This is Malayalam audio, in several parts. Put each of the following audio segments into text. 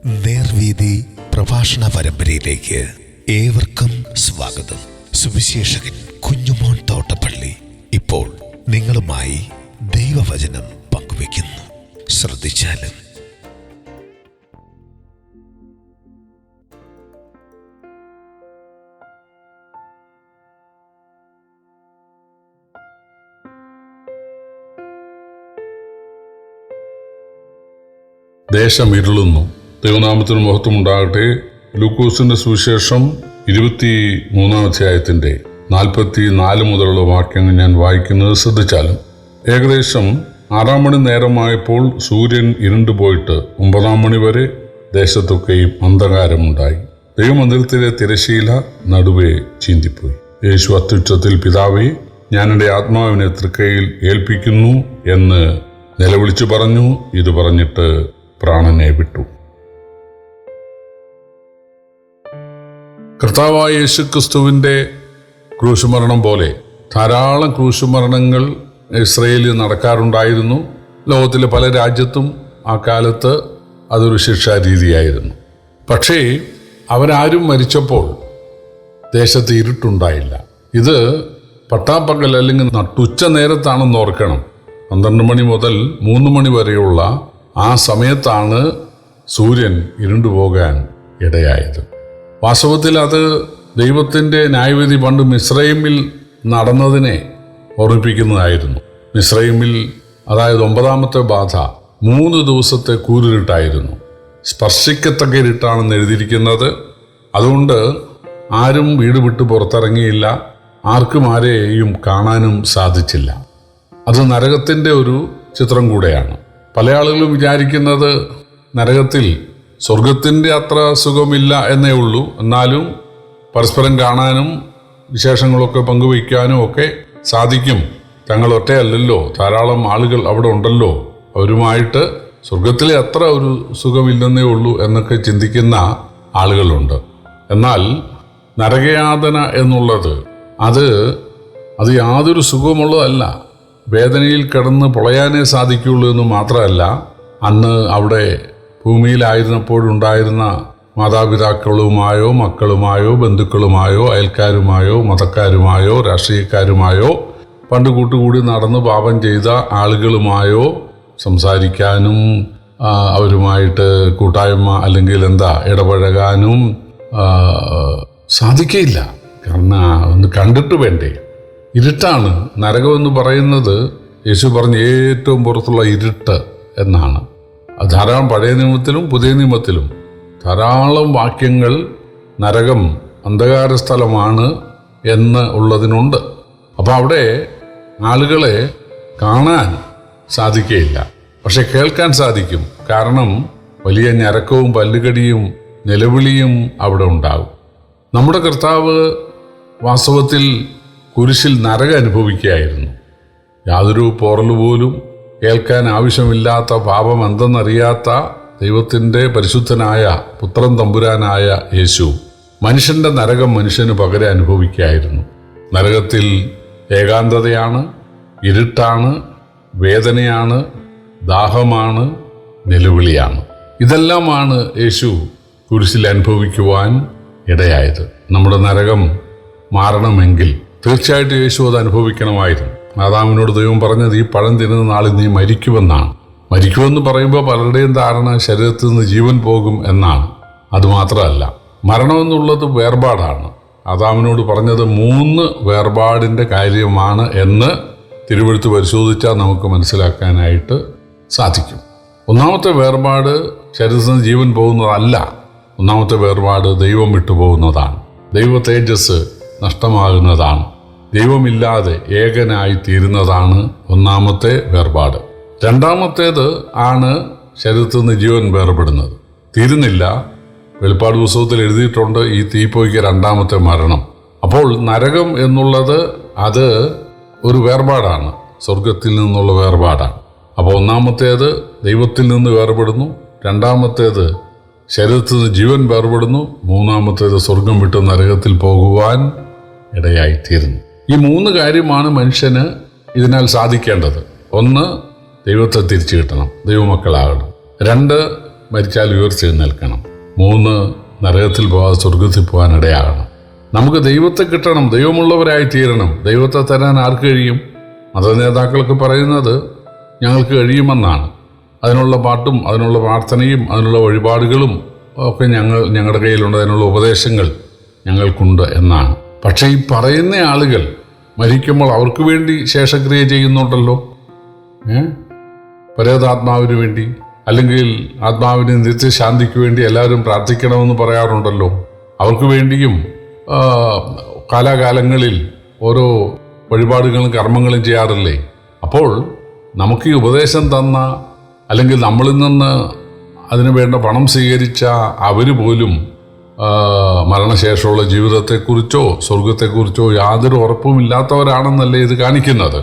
നേർവീതി പ്രഭാഷണ പരമ്പരയിലേക്ക് ഏവർക്കും സ്വാഗതം. സുവിശേഷകൻ കുഞ്ഞുമോൻ തോട്ടപ്പള്ളി ഇപ്പോൾ നിങ്ങളുമായി ദൈവവചനം പങ്കുവയ്ക്കുന്നു. ശ്രദ്ധിച്ചാലും. ദേശം ഇരുളുന്നു. ദൈവനാമത്തിന് മഹത്വമുണ്ടാകട്ടെ. ലൂക്കോസിന്റെ സുവിശേഷം 23 അധ്യായത്തിന്റെ 44 മുതലുള്ള വാക്യങ്ങൾ ഞാൻ വായിക്കുന്നത് ശ്രദ്ധിച്ചാലും. ഏകദേശം 6 മണി നേരമായപ്പോൾ സൂര്യൻ ഇരുണ്ടുപോയിട്ട് 9 മണി വരെ ദേശത്തൊക്കെയും അന്ധകാരമുണ്ടായി. ദൈവമന്ദിരത്തിലെ തിരശീല നടുവേ ചീന്തിപ്പോയി. യേശു അത്യുച്ചത്തിൽ, പിതാവേ, ഞാൻ എൻ്റെ ആത്മാവിനെ തൃക്കൈയിൽ ഏൽപ്പിക്കുന്നു എന്ന് നിലവിളിച്ചു പറഞ്ഞു. ഇത് പറഞ്ഞിട്ട് പ്രാണനെ വിട്ടു. കർത്താവായ യേശുക്രിസ്തുവിൻ്റെ ക്രൂശുമരണം പോലെ ധാരാളം ക്രൂശുമരണങ്ങൾ ഇസ്രയേലിൽ നടക്കാറുണ്ടായിരുന്നു. ലോകത്തിലെ പല രാജ്യത്തും ആ കാലത്ത് അതൊരു ശിക്ഷാരീതിയായിരുന്നു. പക്ഷേ അവരാരും മരിച്ചപ്പോൾ ദേശത്ത് ഇരുട്ടുണ്ടായില്ല. ഇത് പട്ടാപ്പകൽ അല്ലെങ്കിൽ നട്ടുച്ച നേരത്താണെന്ന് ഓർക്കണം. 12 മണി മുതൽ 3 മണി വരെയുള്ള ആ സമയത്താണ് സൂര്യൻ ഇരുണ്ടുപോകാൻ ഇടയായത്. വാസ്തവത്തിൽ അത് ദൈവത്തിൻ്റെ ന്യായവിധി പണ്ട് മിസ്രൈമിൽ നടന്നതിനെ ഓർമ്മിപ്പിക്കുന്നതായിരുന്നു. മിസ്രൈമിൽ, അതായത് 9ാമത്തെ ബാധ, 3 ദിവസത്തെ കൂരിരുട്ടായിരുന്നു. സ്പർശിക്കത്തക്ക ഇരുട്ടാണെന്ന് എഴുതിയിരിക്കുന്നത്. അതുകൊണ്ട് ആരും വീട് വിട്ട് പുറത്തിറങ്ങിയില്ല. ആർക്കും ആരെയും കാണാനും സാധിച്ചില്ല. അത് നരകത്തിൻ്റെ ഒരു ചിത്രം കൂടെയാണ്. പല ആളുകളും വിചാരിക്കുന്നത് നരകത്തിൽ സ്വർഗത്തിൻ്റെ അത്ര സുഖമില്ല എന്നേ ഉള്ളൂ. എന്നാലും പരസ്പരം കാണാനും വിശേഷങ്ങളൊക്കെ പങ്കുവയ്ക്കാനും ഒക്കെ സാധിക്കും. തങ്ങൾ ഒറ്റയല്ലല്ലോ, ധാരാളം ആളുകൾ അവിടെ ഉണ്ടല്ലോ, അവരുമായിട്ട് സ്വർഗത്തിലെ അത്ര ഒരു സുഖമില്ലെന്നേ ഉള്ളൂ എന്നൊക്കെ ചിന്തിക്കുന്ന ആളുകളുണ്ട്. എന്നാൽ നരകയാതന എന്നുള്ളത് അത് യാതൊരു സുഖമുള്ളതല്ല. വേദനയിൽ കിടന്ന് പൊളയാനേ സാധിക്കുകയുള്ളൂ എന്ന് മാത്രമല്ല, അന്ന് അവിടെ ഭൂമിയിലായിരുന്നപ്പോഴുണ്ടായിരുന്ന മാതാപിതാക്കളുമായോ മക്കളുമായോ ബന്ധുക്കളുമായോ അയൽക്കാരുമായോ മതക്കാരുമായോ രാഷ്ട്രീയക്കാരുമായോ പണ്ട് കൂട്ടുകൂടി നടന്ന് പാപം ചെയ്ത ആളുകളുമായോ സംസാരിക്കാനും അവരുമായിട്ട് കൂട്ടായ്മ അല്ലെങ്കിൽ ഇടപഴകാനും സാധിക്കില്ല. കാരണം ഒന്ന് കണ്ടിട്ട് വേണ്ടേ. ഇരുട്ടാണ് നരകമെന്ന് പറയുന്നത്. യേശു പറഞ്ഞ ഏറ്റവും പുറത്തുള്ള ഇരുട്ട് എന്നാണ്. ധാരാളം പഴയ നിയമത്തിലും പുതിയ നിയമത്തിലും ധാരാളം വാക്യങ്ങൾ നരകം അന്ധകാര സ്ഥലമാണ് എന്ന് ഉള്ളതിനുണ്ട്. അപ്പോൾ അവിടെ ആളുകളെ കാണാൻ സാധിക്കുകയില്ല, പക്ഷെ കേൾക്കാൻ സാധിക്കും. കാരണം വലിയ ഞരക്കവും പല്ലുകടിയും നിലവിളിയും അവിടെ ഉണ്ടാകും. നമ്മുടെ കർത്താവ് വാസ്തവത്തിൽ കുരിശിൽ നരകം അനുഭവിക്കുകയായിരുന്നു. യാതൊരു പോറലുപോലും കേൾക്കാൻ ആവശ്യമില്ലാത്ത, പാപം എന്തെന്നറിയാത്ത ദൈവത്തിൻ്റെ പരിശുദ്ധനായ പുത്രൻ തമ്പുരാനായ യേശു മനുഷ്യൻ്റെ നരകം മനുഷ്യന് പകരം അനുഭവിക്കുകയായിരുന്നു. നരകത്തിൽ ഏകാന്തതയാണ്, ഇരുട്ടാണ്, വേദനയാണ്, ദാഹമാണ്, നിലവിളിയാണ്. ഇതെല്ലാമാണ് യേശു കുരിശിൽ അനുഭവിക്കുവാൻ ഇടയായത്. നമ്മുടെ നരകം മാറണമെങ്കിൽ തീർച്ചയായിട്ടും യേശു അത് അനുഭവിക്കണമായിരുന്നു. ആദാമിനോട് ദൈവം പറഞ്ഞത്, ഈ പഴം തിന്നുന്ന നാളിൽ നീ മരിക്കുമെന്നാണ്. മരിക്കുമെന്ന് പറയുമ്പോൾ പലരുടെയും ധാരണ ശരീരത്തിൽ നിന്ന് ജീവൻ പോകും എന്നാണ്. അതുമാത്രമല്ല, മരണമെന്നുള്ളത് വേർപാടാണ്. ആദാമിനോട് പറഞ്ഞത് 3 വേർപാടിൻ്റെ കാര്യമാണ് എന്ന് തിരുവെഴുത്ത് പരിശോധിച്ചാൽ നമുക്ക് മനസ്സിലാക്കാനായിട്ട് സാധിക്കും. 1ാമത്തെ വേർപാട് ശരീരത്തിൽ നിന്ന് ജീവൻ പോകുന്നതല്ല. 1ാമത്തെ വേർപാട് ദൈവം വിട്ടുപോകുന്നതാണ്. ദൈവ തേജസ് നഷ്ടമാകുന്നതാണ്. ദൈവമില്ലാതെ ഏകനായി തീരുന്നതാണ് 1ാമത്തെ വേർപാട്. 2ാമത്തേത് ആണ് ശരീരത്തിൽ നിന്ന് ജീവൻ വേർപെടുന്നത്. തീരുന്നില്ല. വെളിപ്പാട് പുസ്തകത്തിൽ എഴുതിയിട്ടുണ്ട്, ഈ തീപ്പൊയ്ക്ക് 2ാമത്തെ മരണം. അപ്പോൾ നരകം എന്നുള്ളത് അത് ഒരു വേർപാടാണ്, സ്വർഗത്തിൽ നിന്നുള്ള വേർപാടാണ്. അപ്പോൾ 1ാമത്തേത് ദൈവത്തിൽ നിന്ന് വേർപെടുന്നു, 2ാമത്തേത് ശരീരത്തിൽ നിന്ന് ജീവൻ വേർപെടുന്നു, 3ാമത്തേത് സ്വർഗം വിട്ട് നരകത്തിൽ പോകുവാൻ ഇടയായിത്തീരുന്നു. ഈ 3 കാര്യമാണ് മനുഷ്യന് ഇതിനാൽ സാധിക്കേണ്ടത്. 1, ദൈവത്തെ തിരിച്ചു കിട്ടണം, ദൈവമക്കളാകണം. 2, മരിച്ചാൽ ഉയർത്തെഴുന്നേൽക്കണം. 3 നരകത്തിൽ പോകാതെ സ്വർഗത്തിൽ പോകാൻ ഇടയാകണം. നമുക്ക് ദൈവത്തെ കിട്ടണം, ദൈവമുള്ളവരായി തീരണം. ദൈവത്തെ തരാൻ ആർക്ക് കഴിയും? മതനേതാക്കൾക്ക് പറയുന്നത് ഞങ്ങൾക്ക് കഴിയുമെന്നാണ്. അതിനുള്ള പാട്ടും അതിനുള്ള പ്രാർത്ഥനയും അതിനുള്ള വഴിപാടുകളും ഒക്കെ ഞങ്ങളുടെ കയ്യിലുണ്ട്, അതിനുള്ള ഉപദേശങ്ങൾ ഞങ്ങൾക്കുണ്ട് എന്നാണ്. പക്ഷേ ഈ പറയുന്ന ആളുകൾ മരിക്കുമ്പോൾ അവർക്ക് വേണ്ടി ശേഷക്രിയ ചെയ്യുന്നുണ്ടല്ലോ. പരേതാത്മാവിന് വേണ്ടി, അല്ലെങ്കിൽ ആത്മാവിന് നിത്യശാന്തിക്ക് വേണ്ടി എല്ലാവരും പ്രാർത്ഥിക്കണമെന്ന് പറയാറുണ്ടല്ലോ. അവർക്ക് വേണ്ടിയും കാലാകാലങ്ങളിൽ ഓരോ വഴിപാടുകളും കർമ്മങ്ങളും ചെയ്യാറില്ലേ? അപ്പോൾ നമുക്ക് ഈ ഉപദേശം തന്ന, അല്ലെങ്കിൽ നമ്മളിൽ നിന്ന് അതിനു വേണ്ട പണം സ്വീകരിച്ച അവർ പോലും മരണശേഷമുള്ള ജീവിതത്തെക്കുറിച്ചോ സ്വർഗത്തെക്കുറിച്ചോ യാതൊരു ഉറപ്പുമില്ലാത്തവരാണെന്നല്ലേ ഇത് കാണിക്കുന്നത്.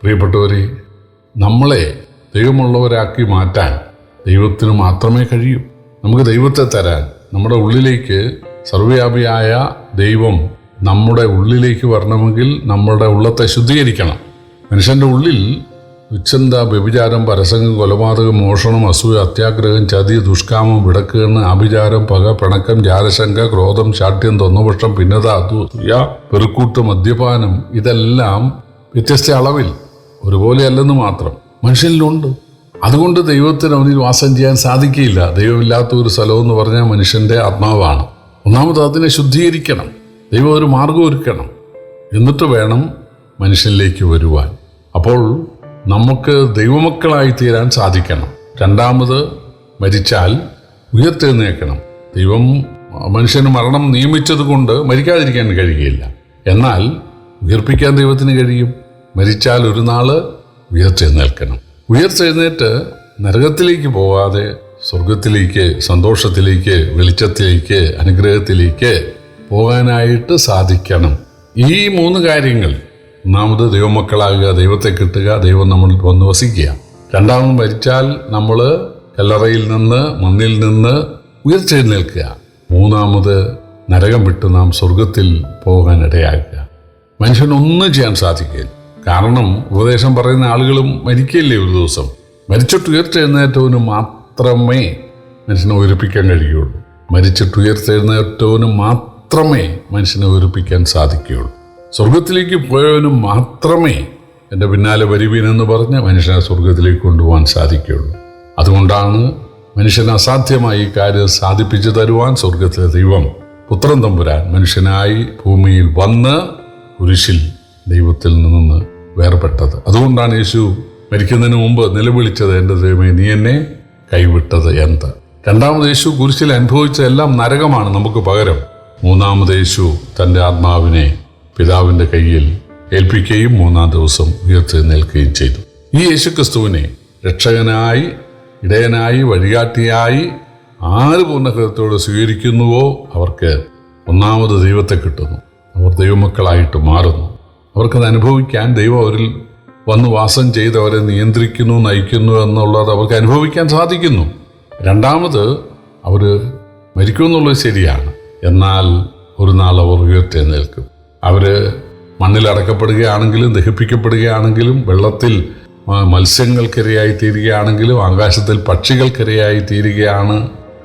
പ്രിയപ്പെട്ടവരെ, നമ്മളെ ദൈവമുള്ളവരാക്കി മാറ്റാൻ ദൈവത്തിന് മാത്രമേ കഴിയൂ. നമുക്ക് ദൈവത്തെ തരാൻ, നമ്മുടെ ഉള്ളിലേക്ക് സർവ്വവ്യാപിയായ ദൈവം നമ്മുടെ ഉള്ളിലേക്ക് വരണമെങ്കിൽ നമ്മുടെ ഉള്ളത്തെ ശുദ്ധീകരിക്കണം. മനുഷ്യൻ്റെ ഉള്ളിൽ ഉച്ഛന്ത, വ്യഭിചാരം, പരസംഗം, കൊലപാതകം, മോഷണം, അസൂയ, അത്യാഗ്രഹം, ചതി, ദുഷ്കാമം, വിടക്കേണ്, ആഭിചാരം, പക, പിണക്കം, ജാരശങ്ക, ക്രോധം, ശാഠ്യം, തൊന്നപക്ഷം, ഭിന്നത, അസൂയ, പെറുക്കൂട്ട്, മദ്യപാനം, ഇതെല്ലാം വ്യത്യസ്ത അളവിൽ, ഒരുപോലെയല്ലെന്ന് മാത്രം മനുഷ്യനിലുണ്ട്. അതുകൊണ്ട് ദൈവത്തിന് അവനിൽ വാസം ചെയ്യാൻ സാധിക്കില്ല. ദൈവമില്ലാത്ത ഒരു സ്ഥലമെന്ന് പറഞ്ഞാൽ മനുഷ്യൻ്റെ ആത്മാവാണ്. ഒന്നാമത് അതിനെ ശുദ്ധീകരിക്കണം, ദൈവം ഒരു മാർഗം ഒരുക്കണം, എന്നിട്ട് വേണം മനുഷ്യനിലേക്ക് വരുവാൻ. അപ്പോൾ നമുക്ക് ദൈവമക്കളായി തീരാൻ സാധിക്കണം. രണ്ടാമത്, മരിച്ചാൽ ഉയർത്തെഴുന്നേൽക്കണം. ദൈവം മനുഷ്യന് മരണം നിയമിച്ചത് കൊണ്ട് മരിക്കാതിരിക്കാൻ കഴിയുകയില്ല. എന്നാൽ ഉയർപ്പിക്കാൻ ദൈവത്തിന് കഴിയും. മരിച്ചാൽ ഒരു നാൾ ഉയർത്തെഴുന്നേൽക്കണം. ഉയർത്തെഴുന്നേറ്റ് നരകത്തിലേക്ക് പോകാതെ സ്വർഗത്തിലേക്ക്, സന്തോഷത്തിലേക്ക്, വെളിച്ചത്തിലേക്ക്, അനുഗ്രഹത്തിലേക്ക് പോകാനായിട്ട് സാധിക്കണം. ഈ 3 കാര്യങ്ങൾ, ഒന്നാമത് ദൈവമക്കളാകുക, ദൈവത്തെ കിട്ടുക, ദൈവം നമ്മളിൽ വന്ന് വസിക്കുക. രണ്ടാമത്, മരിച്ചാൽ നമ്മൾ കല്ലറയിൽ നിന്ന്, മണ്ണിൽ നിന്ന് ഉയർത്തെഴുന്നേൽക്കുക. മൂന്നാമത്, നരകം വിട്ട് നാം സ്വർഗത്തിൽ പോകാൻ ഇടയാക്കുക. മനുഷ്യനൊന്നും ചെയ്യാൻ സാധിക്കില്ല. കാരണം ഉപദേശം പറയുന്ന ആളുകളും മരിക്കില്ലേ ഒരു ദിവസം. മരിച്ചിട്ട് ഉയർത്തെഴുന്നേറ്റവന് മാത്രമേ മനുഷ്യനെ ഉയർപ്പിക്കാൻ കഴിയുള്ളൂ. മരിച്ചിട്ട് ഉയർത്തെഴുന്നേറ്റവന് മാത്രമേ മനുഷ്യനെ ഉയർപ്പിക്കാൻ സാധിക്കുകയുള്ളൂ. സ്വർഗത്തിലേക്ക് പോയവനും മാത്രമേ എൻ്റെ പിന്നാലെ വരുവീനെന്ന് പറഞ്ഞ് മനുഷ്യനെ സ്വർഗത്തിലേക്ക് കൊണ്ടുപോകാൻ സാധിക്കുകയുള്ളൂ. അതുകൊണ്ടാണ് മനുഷ്യന് അസാധ്യമായി ഈ കാര്യം സാധിപ്പിച്ചു തരുവാൻ സ്വർഗത്തിലെ ദൈവം പുത്രൻ തമ്പുരാൻ മനുഷ്യനായി ഭൂമിയിൽ വന്ന് കുരിശിൽ ദൈവത്തിൽ നിന്ന് വേർപെട്ടത്. അതുകൊണ്ടാണ് യേശു മരിക്കുന്നതിന് മുമ്പ് നിലവിളിച്ചത്, എൻ്റെ ദൈവമേ നീ എന്നെ കൈവിട്ടത് എന്ത്. രണ്ടാമത്, യേശു കുരിശിൽ അനുഭവിച്ച എല്ലാം നരകമാണ് നമുക്ക് പകരം. മൂന്നാമത്, യേശു തൻ്റെ ആത്മാവിനെ പിതാവിൻ്റെ കയ്യിൽ ഏൽപ്പിക്കുകയും 3-ാം ദിവസം ഉയർത്തെഴുന്നേൽക്കുകയും ചെയ്തു. ഈ യേശുക്രിസ്തുവിനെ രക്ഷകനായി, ഇടയനായി, വഴികാട്ടിയായി ആര് പൂർണ്ണഹൃദയത്തോടെ സ്വീകരിക്കുന്നുവോ അവർക്ക് ഒന്നാമത് ദൈവത്തെ കിട്ടുന്നു. അവർ ദൈവമക്കളായിട്ട് മാറുന്നു. അവർക്കത് അനുഭവിക്കാൻ ദൈവം അവരിൽ വന്ന് വാസം ചെയ്ത് അവരെ നിയന്ത്രിക്കുന്നു, നയിക്കുന്നു എന്നുള്ളത് അവർക്ക് അനുഭവിക്കാൻ സാധിക്കുന്നു. രണ്ടാമത്, അവർ മരിക്കുമെന്നുള്ളത് ശരിയാണ്, എന്നാൽ ഒരു നാൾ അവർ ഉയർത്തെഴുന്നേൽക്കും. അവർ മണ്ണിലടക്കപ്പെടുകയാണെങ്കിലും, ദഹിപ്പിക്കപ്പെടുകയാണെങ്കിലും, വെള്ളത്തിൽ മത്സ്യങ്ങൾക്കിരയായി തീരുകയാണെങ്കിലും, ആകാശത്തിൽ പക്ഷികൾക്കിരയായി തീരുകയാണ്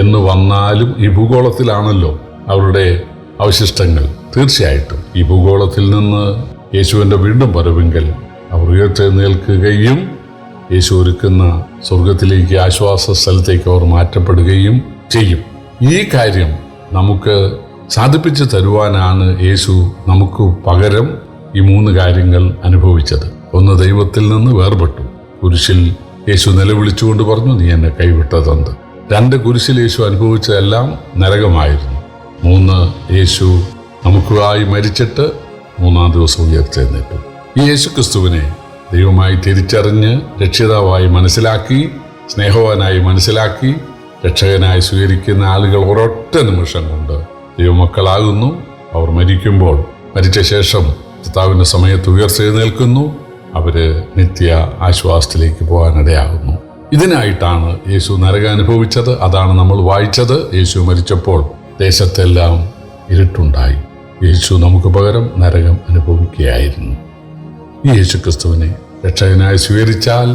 എന്ന് വന്നാലും ഈ ഭൂഗോളത്തിലാണല്ലോ അവരുടെ അവശിഷ്ടങ്ങൾ. തീർച്ചയായിട്ടും ഈ ഭൂഗോളത്തിൽ നിന്ന് യേശുവിൻ്റെ വീണ്ടും വരവെങ്കിൽ അവർ ഉയർത്തെഴുന്നേൽക്കുകയും യേശു ഒരുക്കുന്ന സ്വർഗത്തിലേക്ക്, ആശ്വാസ സ്ഥലത്തേക്ക് അവർ മാറ്റപ്പെടുകയും ചെയ്യും. ഈ കാര്യം നമുക്ക് സാധിപ്പിച്ചു തരുവാനാണ് യേശു നമുക്ക് പകരം ഈ 3 കാര്യങ്ങൾ അനുഭവിച്ചത്. ഒന്ന്, ദൈവത്തിൽ നിന്ന് വേർപെട്ടു. കുരിശിൽ യേശു നിലവിളിച്ചുകൊണ്ട് പറഞ്ഞു, നീ എന്നെ കൈവിട്ടതെന്ത്. 2, കുരിശിൽ യേശു അനുഭവിച്ചതെല്ലാം നരകമായിരുന്നു. 3, യേശു നമുക്കായി മരിച്ചിട്ട് 3-ാം ദിവസം ഉയർത്തെഴുന്നേറ്റു. ഈ യേശുക്രിസ്തുവിനെ ദൈവമായി തിരിച്ചറിഞ്ഞ് രക്ഷിതാവായി മനസ്സിലാക്കി, സ്നേഹവാനായി മനസ്സിലാക്കി, രക്ഷകനായി സ്വീകരിക്കുന്ന ആളുകൾ ഒരൊറ്റ നിമിഷം കൊണ്ട് ദൈവമക്കളാകുന്നു. അവർ മരിക്കുമ്പോൾ, മരിച്ച ശേഷം കർത്താവിൻ്റെ സമയത്ത് ഉയർത്തെഴുന്നേൽക്കുന്നു. അവർ നിത്യ ആശ്വാസത്തിലേക്ക് പോകാനിടയാകുന്നു. ഇതിനായിട്ടാണ് യേശു നരകം അനുഭവിച്ചത്. അതാണ് നമ്മൾ വായിച്ചത്. യേശു മരിച്ചപ്പോൾ ദേശത്തെല്ലാം ഇരുട്ടുണ്ടായി. യേശു നമുക്ക് പകരം നരകം അനുഭവിക്കുകയായിരുന്നു. ഈ യേശുക്രിസ്തുവിനെ രക്ഷകനായി സ്വീകരിച്ചാൽ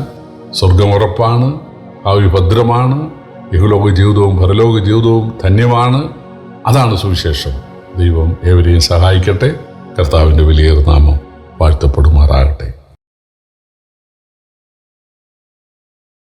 സ്വർഗം ഉറപ്പാണ്, ഭാവി ഭദ്രമാണ്. ഇഹലോക ജീവിതവും പരലോക ജീവിതവും ധന്യമാണ്. അതാണ് സുവിശേഷം. ദൈവം ഏവരെയും സഹായിക്കട്ടെ. കർത്താവിൻ്റെ വലിയ നാമം വാഴ്ത്തപ്പെടുമാറാകട്ടെ.